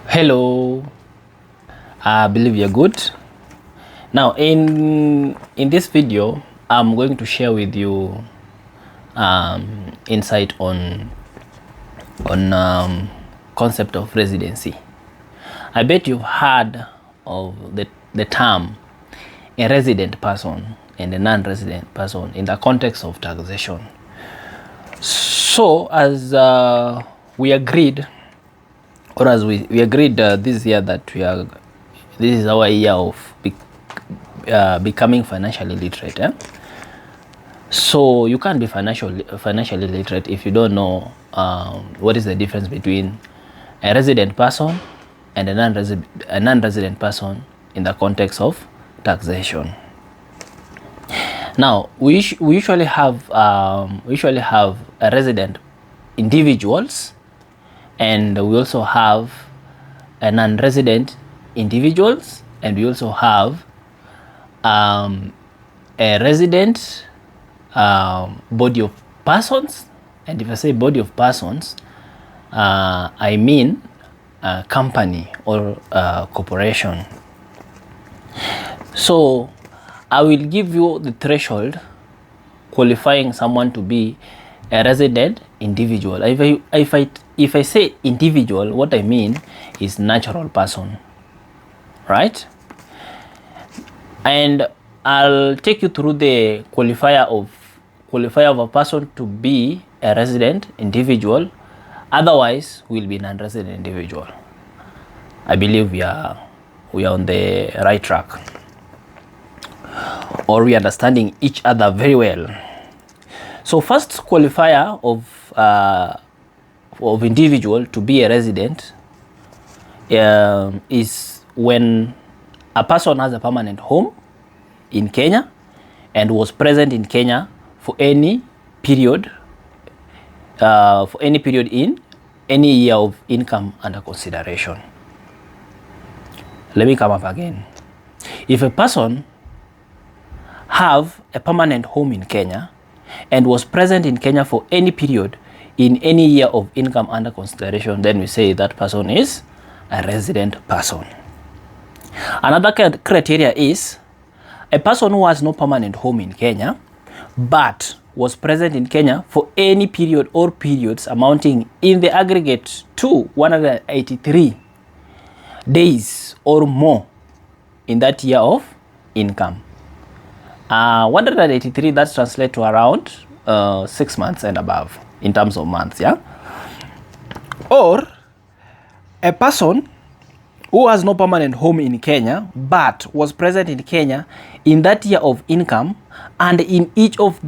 Hello, I believe you're good. Now in this video I'm going to share with you insight on concept of residency. I bet you've heard of the term a resident person and a non-resident person in the context of taxation. So as we agreed, or as we agreed this year that this is our year of becoming financially literate. So you can't be financially literate if you don't know what is the difference between a resident person and a non-resident person in the context of taxation. Now we usually have a resident individuals, and we also have a non-resident individuals, and we also have a resident body of persons. And if I say body of persons, I mean a company or a corporation. So I will give you the threshold qualifying someone to be a resident individual. If I say individual, what I mean is natural person, right? And I'll take you through the qualifier of a person to be a resident individual. Otherwise, we'll be non-resident individual. I believe we are on the right track, or we are understanding each other very well. So first qualifier of individual to be a resident is when a person has a permanent home in Kenya and was present in Kenya for any period in any year of income under consideration. Let me come up again. If a person have a permanent home in Kenya and was present in Kenya for any period in any year of income under consideration, then we say that person is a resident person. Another criteria is a person who has no permanent home in Kenya but was present in Kenya for any period or periods amounting in the aggregate to 183 days or more in that year of income. 183, that translates to around 6 months and above in terms of months, yeah? Or a person who has no permanent home in Kenya but was present in Kenya in that year of income and in each of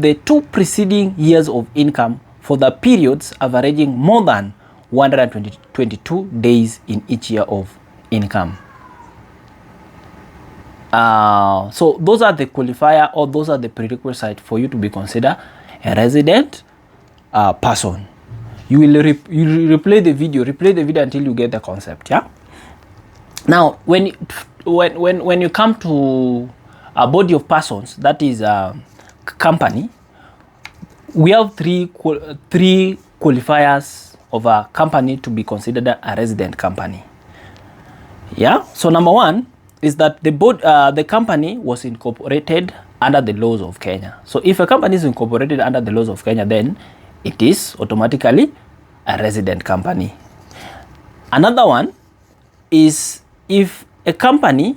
the 2 preceding years of income for the periods averaging more than 122 days in each year of income. So those are the qualifier, or those are the prerequisites for you to be considered a resident person. You will replay the video until you get the concept, yeah? Now when you come to a body of persons, that is a company, we have three qualifiers of a company to be considered a resident company, yeah? So number one is that the company was incorporated under the laws of Kenya. So if a company is incorporated under the laws of Kenya, then it is automatically a resident company. Another one is if a company,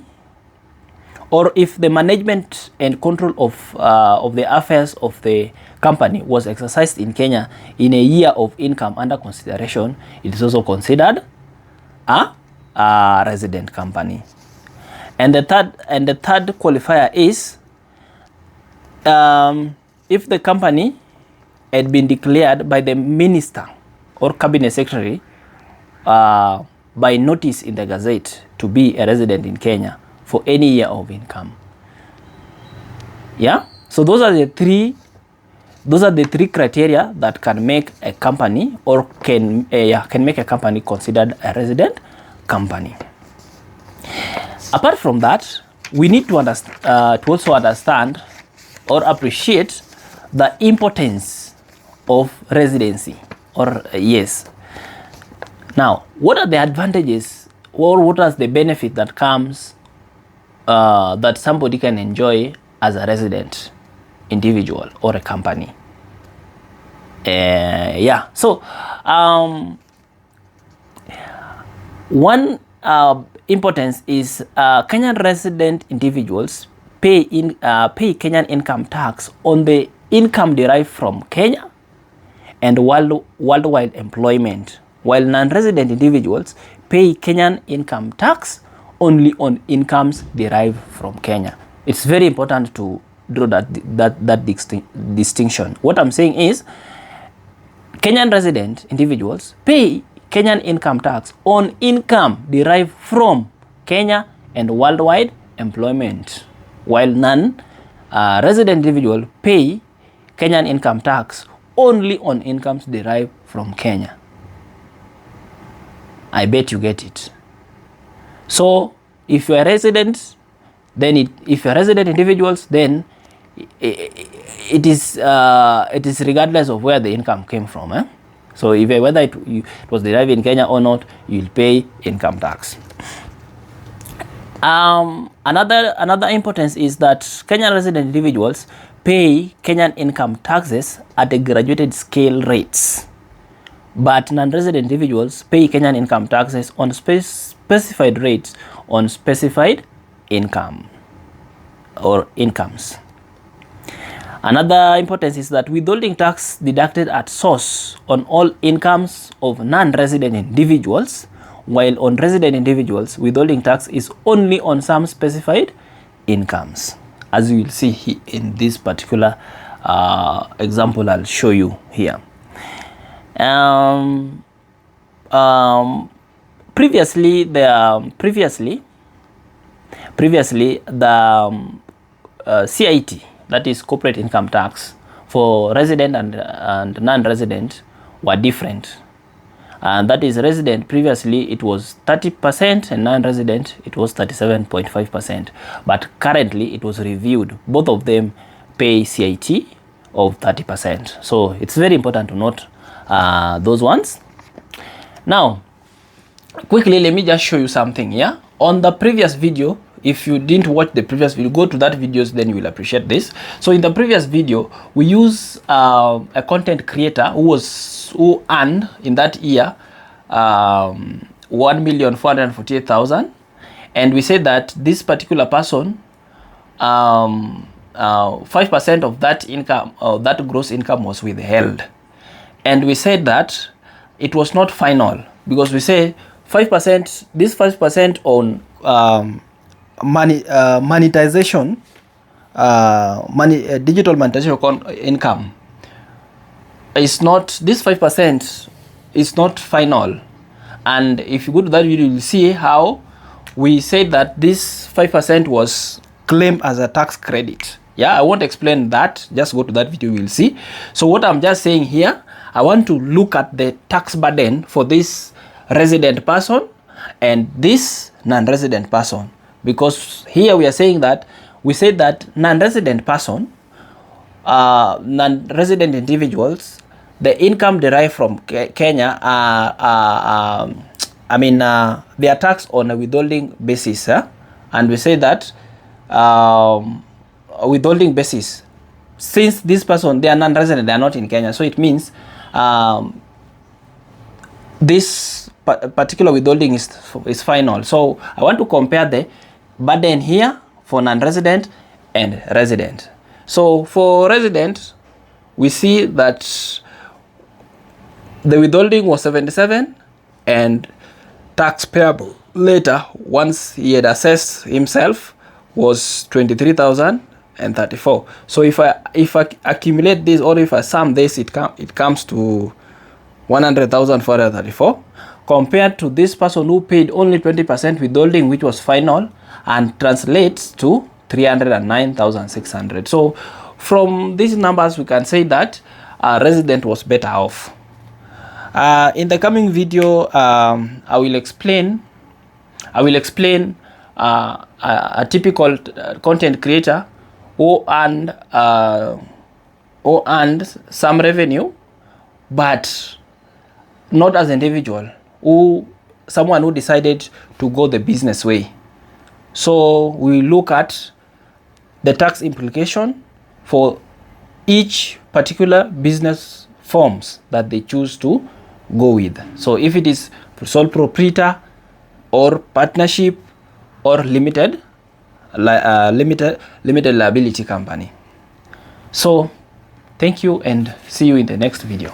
or if the management and control of the affairs of the company was exercised in Kenya in a year of income under consideration, it is also considered a resident company. And the third qualifier is if the company had been declared by the minister or cabinet secretary by notice in the Gazette to be a resident in Kenya for any year of income. Yeah, so those are the three criteria that can make a company, or can make a company considered a resident company. Apart from that, we need to also understand or appreciate the importance of residency, or yes, Now, what are the advantages, or what is the benefit that comes that somebody can enjoy as a resident individual or a company? Yeah, so one importance is Kenyan resident individuals pay Kenyan income tax on the income derived from Kenya and worldwide employment, while non-resident individuals pay Kenyan income tax only on incomes derived from Kenya. It's very important to draw that distinction. What I'm saying is Kenyan resident individuals pay Kenyan income tax on income derived from Kenya and worldwide employment, while non-resident individuals pay Kenyan income tax only on incomes derived from Kenya. I bet you get it. So if you're a resident, then if you're resident individuals, then it is regardless of where the income came from. So if whether it was derived in Kenya or not, you'll pay income tax. Another importance is that Kenyan resident individuals pay Kenyan income taxes at a graduated scale rates, but non-resident individuals pay Kenyan income taxes on specified rates on specified income or incomes. Another importance is that withholding tax deducted at source on all incomes of non-resident individuals, while on resident individuals, withholding tax is only on some specified incomes, as you will see in this particular example I'll show you here. Previously the CIT, that is corporate income tax, for resident and non-resident were different. And that is resident, previously it was 30% and non-resident it was 37.5%. But currently it was reviewed. Both of them pay CIT of 30%. So it's very important to note those ones. Now, quickly, let me just show you something here. On the previous video, if you didn't watch the previous video, go to that videos, then you will appreciate this. So in the previous video, we use a content creator who earned in that year 1,448,000, and we said that this particular person 5% of that income, that gross income, was withheld, and we said that it was not final, because we say 5%, this 5% on monetization, digital monetization income is not, this 5% is not final. And if you go to that video, you'll see how we said that this 5% was claimed as a tax credit. Yeah, I won't explain that, just go to that video, you'll see. So what I'm just saying here, I want to look at the tax burden for this resident person and this non-resident person, because here we are saying that we said that non-resident person, non-resident individuals, the income derived from Kenya they are taxed on a withholding basis, and we say that withholding basis, since this person, they are non-resident, they are not in Kenya, so it means this particular withholding is final. So I want to compare the burden here for non-resident and resident. So for resident, we see that the withholding was 77, and tax payable later, once he had assessed himself, was 23,034. So if I accumulate this, or if I sum this, it comes to 100,434, compared to this person who paid only 20% withholding, which was final, and translates to 309,600. So from these numbers, we can say that a resident was better off. In the coming video, I will explain a typical content creator who earned some revenue, but not as an individual, someone who decided to go the business way. So we look at the tax implication for each particular business forms that they choose to go with. So if it is sole proprietor or partnership or limited liability company. So thank you and see you in the next video.